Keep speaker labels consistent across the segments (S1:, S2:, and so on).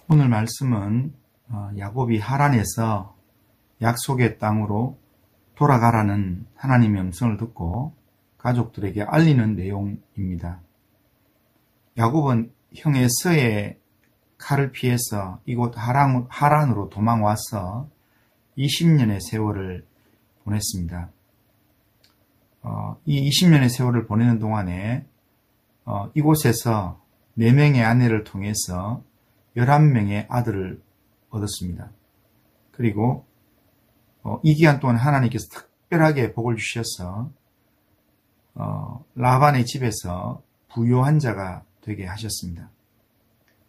S1: 오늘 말씀은 야곱이 하란에서 약속의 땅으로 돌아가라는 하나님의 음성을 듣고 가족들에게 알리는 내용입니다. 야곱은 형 에서의 칼을 피해서 이곳 하란으로 도망와서 20년의 세월을 보냈습니다. 이 20년의 세월을 보내는 동안에 이곳에서 4명의 아내를 통해서 11명의 아들을 얻었습니다. 그리고 이 기간 동안 하나님께서 특별하게 복을 주셔서 라반의 집에서 부요한 자가 되게 하셨습니다.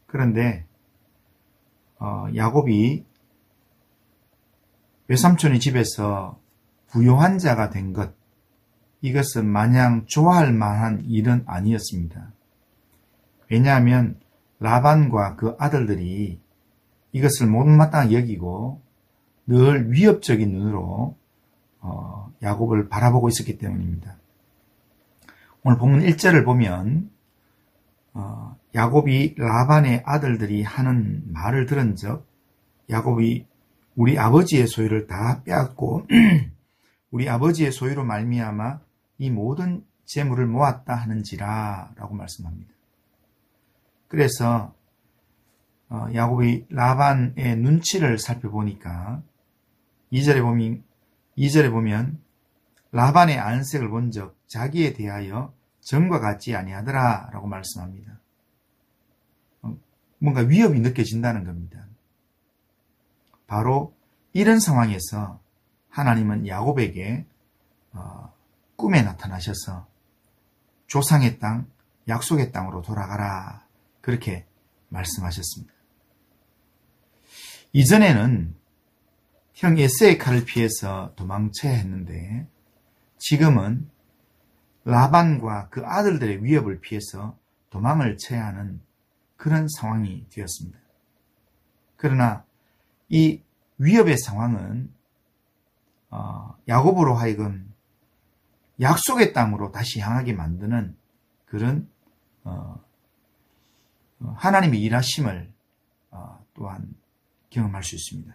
S1: 그런데 야곱이 외삼촌의 집에서 부요한 자가 된 것, 이것은 마냥 좋아할 만한 일은 아니었습니다. 왜냐하면 라반과 그 아들들이 이것을 못마땅히 여기고 늘 위협적인 눈으로 야곱을 바라보고 있었기 때문입니다. 오늘 본문 1절을 보면 야곱이 라반의 아들들이 하는 말을 들은 적, 야곱이 우리 아버지의 소유를 다 빼앗고 우리 아버지의 소유로 말미암아 이 모든 재물을 모았다 하는지라 라고 말씀합니다. 그래서 야곱이 라반의 눈치를 살펴보니까 2절에 보면 라반의 안색을 본 적 자기에 대하여 전과 같지 아니하더라 라고 말씀합니다. 뭔가 위협이 느껴진다는 겁니다. 바로 이런 상황에서 하나님은 야곱에게 꿈에 나타나셔서 조상의 땅, 약속의 땅으로 돌아가라 그렇게 말씀하셨습니다. 이전에는 형 에서의 칼을 피해서 도망쳐야 했는데 지금은 라반과 그 아들들의 위협을 피해서 도망을 쳐야 하는 그런 상황이 되었습니다. 그러나 이 위협의 상황은 야곱으로 하여금 약속의 땅으로 다시 향하게 만드는 그런 하나님의 일하심을 또한 경험할 수 있습니다.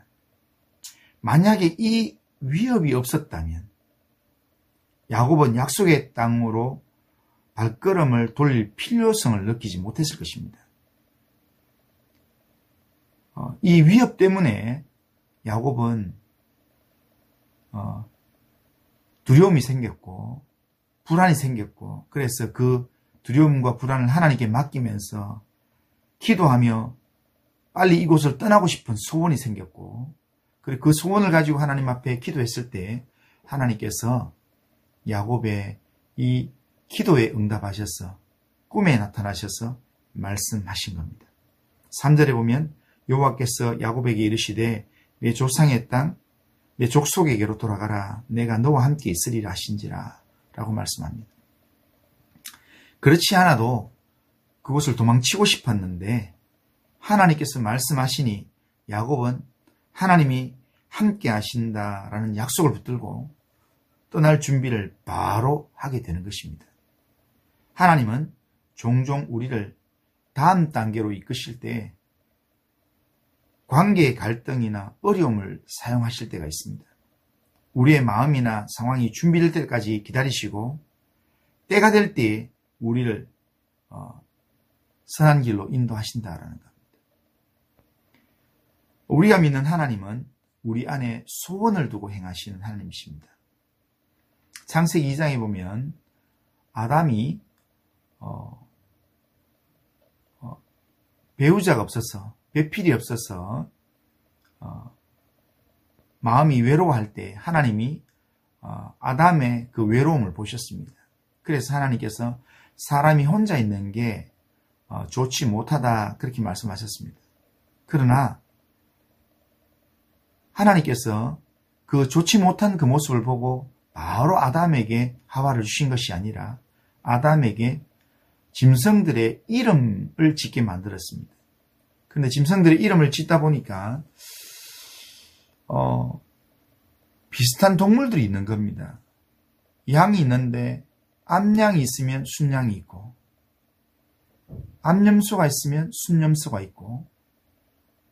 S1: 만약에 이 위협이 없었다면 야곱은 약속의 땅으로 발걸음을 돌릴 필요성을 느끼지 못했을 것입니다. 이 위협 때문에 야곱은 두려움이 생겼고 불안이 생겼고, 그래서 그 두려움과 불안을 하나님께 맡기면서 기도하며 빨리 이곳을 떠나고 싶은 소원이 생겼고, 그리고 그 소원을 가지고 하나님 앞에 기도했을 때 하나님께서 야곱의 이 기도에 응답하셔서 꿈에 나타나셔서 말씀하신 겁니다. 3절에 보면 여호와께서 야곱에게 이르시되 내 조상의 땅, 내 족속에게로 돌아가라. 내가 너와 함께 있으리라 하신지라 라고 말씀합니다. 그렇지 않아도 그곳을 도망치고 싶었는데 하나님께서 말씀하시니 야곱은 하나님이 함께 하신다라는 약속을 붙들고 떠날 준비를 바로 하게 되는 것입니다. 하나님은 종종 우리를 다음 단계로 이끄실 때 관계의 갈등이나 어려움을 사용하실 때가 있습니다. 우리의 마음이나 상황이 준비될 때까지 기다리시고 때가 될 때 우리를 선한 길로 인도하신다라는 겁니다. 우리가 믿는 하나님은 우리 안에 소원을 두고 행하시는 하나님이십니다. 창세기 2장에 보면 아담이 배우자가 없어서, 배필이 없어서 마음이 외로워할 때 하나님이 아담의 그 외로움을 보셨습니다. 그래서 하나님께서 사람이 혼자 있는 게 좋지 못하다 그렇게 말씀하셨습니다. 그러나 하나님께서 그 좋지 못한 그 모습을 보고 바로 아담에게 하와를 주신 것이 아니라 아담에게 짐승들의 이름을 짓게 만들었습니다. 그런데 짐승들의 이름을 짓다 보니까 비슷한 동물들이 있는 겁니다. 양이 있는데 암양이 있으면 순양이 있고 암염소가 있으면 순염소가 있고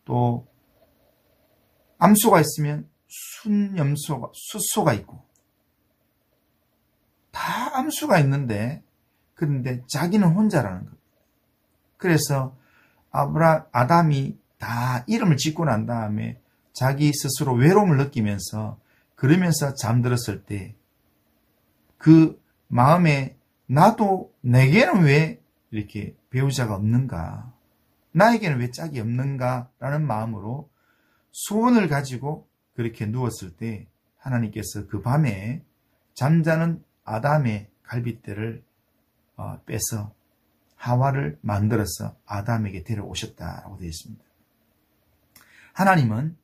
S1: 또 암소가 있으면 숫소가 있고, 다 암수가 있는데, 그런데 자기는 혼자라는 겁니다. 그래서 아담이 다 이름을 짓고 난 다음에 자기 스스로 외로움을 느끼면서 그러면서 잠들었을 때 그 마음에 나도 내게는 왜 이렇게 배우자가 없는가, 나에게는 왜 짝이 없는가 라는 마음으로 소원을 가지고 그렇게 누웠을 때 하나님께서 그 밤에 잠자는 아담의 갈빗대를 빼서 하와를 만들어서 아담에게 데려오셨다라고 되어 있습니다. 하나님은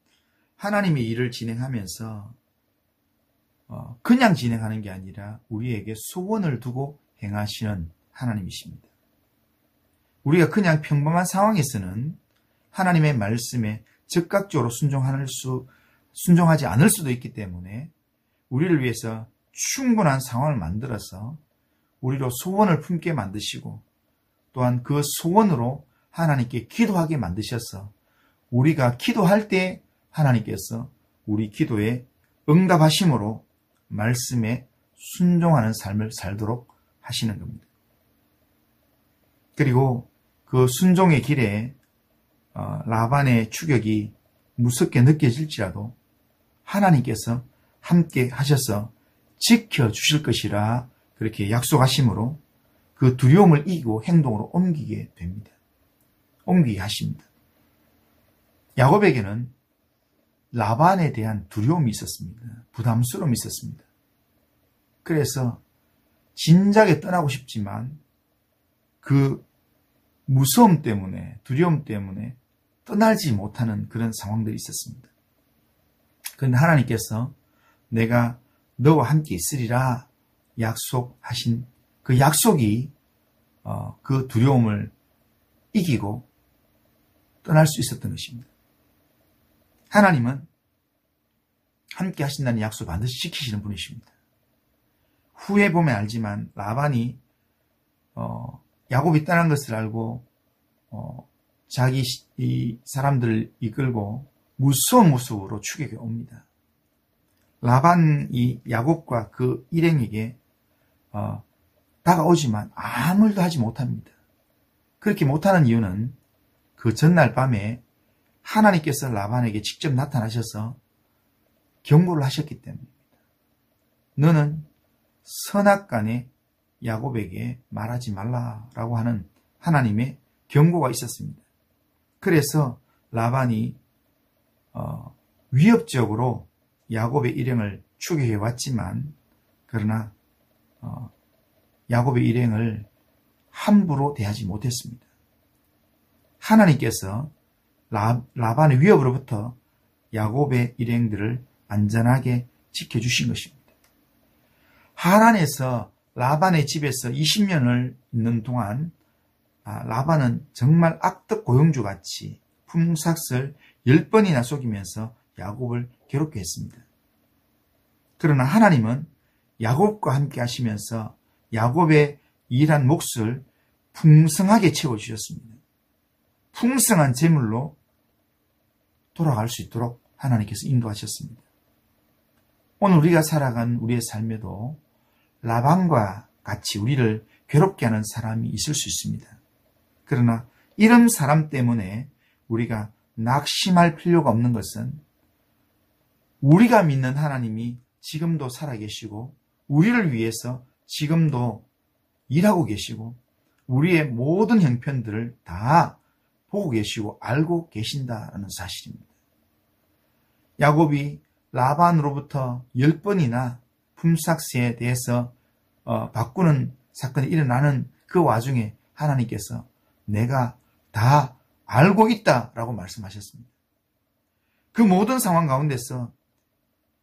S1: 하나님의 일을 진행하면서 그냥 진행하는 게 아니라 우리에게 소원을 두고 행하시는 하나님이십니다. 우리가 그냥 평범한 상황에서는 하나님의 말씀에 즉각적으로 순종하지 않을 수도 있기 때문에 우리를 위해서 충분한 상황을 만들어서 우리로 소원을 품게 만드시고, 또한 그 소원으로 하나님께 기도하게 만드셔서 우리가 기도할 때 하나님께서 우리 기도에 응답하심으로 말씀에 순종하는 삶을 살도록 하시는 겁니다. 그리고 그 순종의 길에 라반의 추격이 무섭게 느껴질지라도 하나님께서 함께 하셔서 지켜주실 것이라 그렇게 약속하심으로 그 두려움을 이기고 행동으로 옮기게 됩니다. 옮기게 하십니다. 야곱에게는 라반에 대한 두려움이 있었습니다. 부담스러움이 있었습니다. 그래서 진작에 떠나고 싶지만 그 무서움 때문에, 두려움 때문에 떠나지 못하는 그런 상황들이 있었습니다. 그런데 하나님께서 내가 너와 함께 있으리라 약속하신 그 약속이 그 두려움을 이기고 떠날 수 있었던 것입니다. 하나님은 함께 하신다는 약속 반드시 지키시는 분이십니다. 후에 보면 알지만 라반이 야곱이 떠난 것을 알고 자기 이 사람들을 이끌고 무서운 모습으로 추격해 옵니다. 라반이 야곱과 그 일행에게 다가오지만 아무 일도 하지 못합니다. 그렇게 못하는 이유는 그 전날 밤에 하나님께서 라반에게 직접 나타나셔서 경고를 하셨기 때문입니다. 너는 선악간에 야곱에게 말하지 말라라고 하는 하나님의 경고가 있었습니다. 그래서 라반이 위협적으로 야곱의 일행을 추격해 왔지만, 그러나 야곱의 일행을 함부로 대하지 못했습니다. 하나님께서 라반의 위협으로부터 야곱의 일행들을 안전하게 지켜주신 것입니다. 하란에서 라반의 집에서 20년을 있는 동안 라반은 정말 악덕 고용주같이 품삯을 10번이나 속이면서 야곱을 괴롭게 했습니다. 그러나 하나님은 야곱과 함께 하시면서 야곱의 일한 몫을 풍성하게 채워주셨습니다. 풍성한 재물로 돌아갈 수 있도록 하나님께서 인도하셨습니다. 오늘 우리가 살아간 우리의 삶에도 라반과 같이 우리를 괴롭게 하는 사람이 있을 수 있습니다. 그러나 이런 사람 때문에 우리가 낙심할 필요가 없는 것은 우리가 믿는 하나님이 지금도 살아계시고 우리를 위해서 지금도 일하고 계시고 우리의 모든 형편들을 다 보고 계시고 알고 계신다는 사실입니다. 야곱이 라반으로부터 10번이나 품삯에 대해서 바꾸는 사건이 일어나는 그 와중에 하나님께서 내가 다 알고 있다라고 말씀하셨습니다. 그 모든 상황 가운데서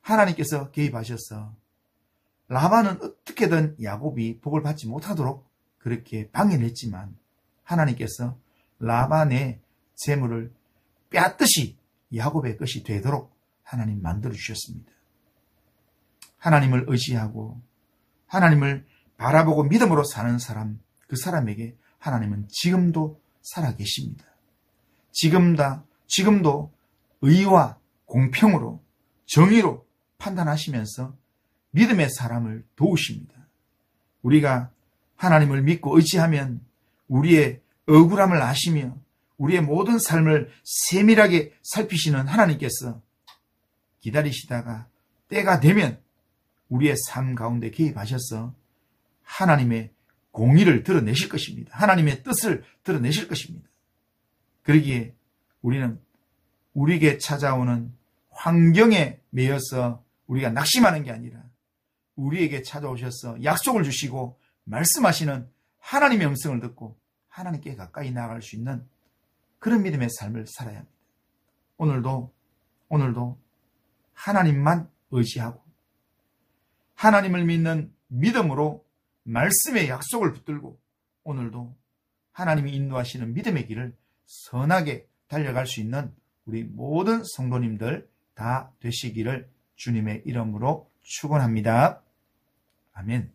S1: 하나님께서 개입하셔서 라반은 어떻게든 야곱이 복을 받지 못하도록 그렇게 방해를 했지만 하나님께서 라반의 재물을 빼앗듯이 야곱의 것이 되도록 하나님 만들어 주셨습니다. 하나님을 의지하고 하나님을 바라보고 믿음으로 사는 사람, 그 사람에게 하나님은 지금도 살아계십니다. 지금 다 지금도 의와 공평으로 정의로 판단하시면서 믿음의 사람을 도우십니다. 우리가 하나님을 믿고 의지하면 우리의 억울함을 아시며 우리의 모든 삶을 세밀하게 살피시는 하나님께서 기다리시다가 때가 되면 우리의 삶 가운데 개입하셔서 하나님의 공의를 드러내실 것입니다. 하나님의 뜻을 드러내실 것입니다. 그러기에 우리는 우리에게 찾아오는 환경에 매여서 우리가 낙심하는 게 아니라 우리에게 찾아오셔서 약속을 주시고 말씀하시는 하나님의 음성을 듣고 하나님께 가까이 나아갈 수 있는 그런 믿음의 삶을 살아야 합니다. 오늘도 하나님만 의지하고 하나님을 믿는 믿음으로 말씀의 약속을 붙들고 오늘도 하나님이 인도하시는 믿음의 길을 선하게 달려갈 수 있는 우리 모든 성도님들 다 되시기를 주님의 이름으로 축원합니다. 아멘.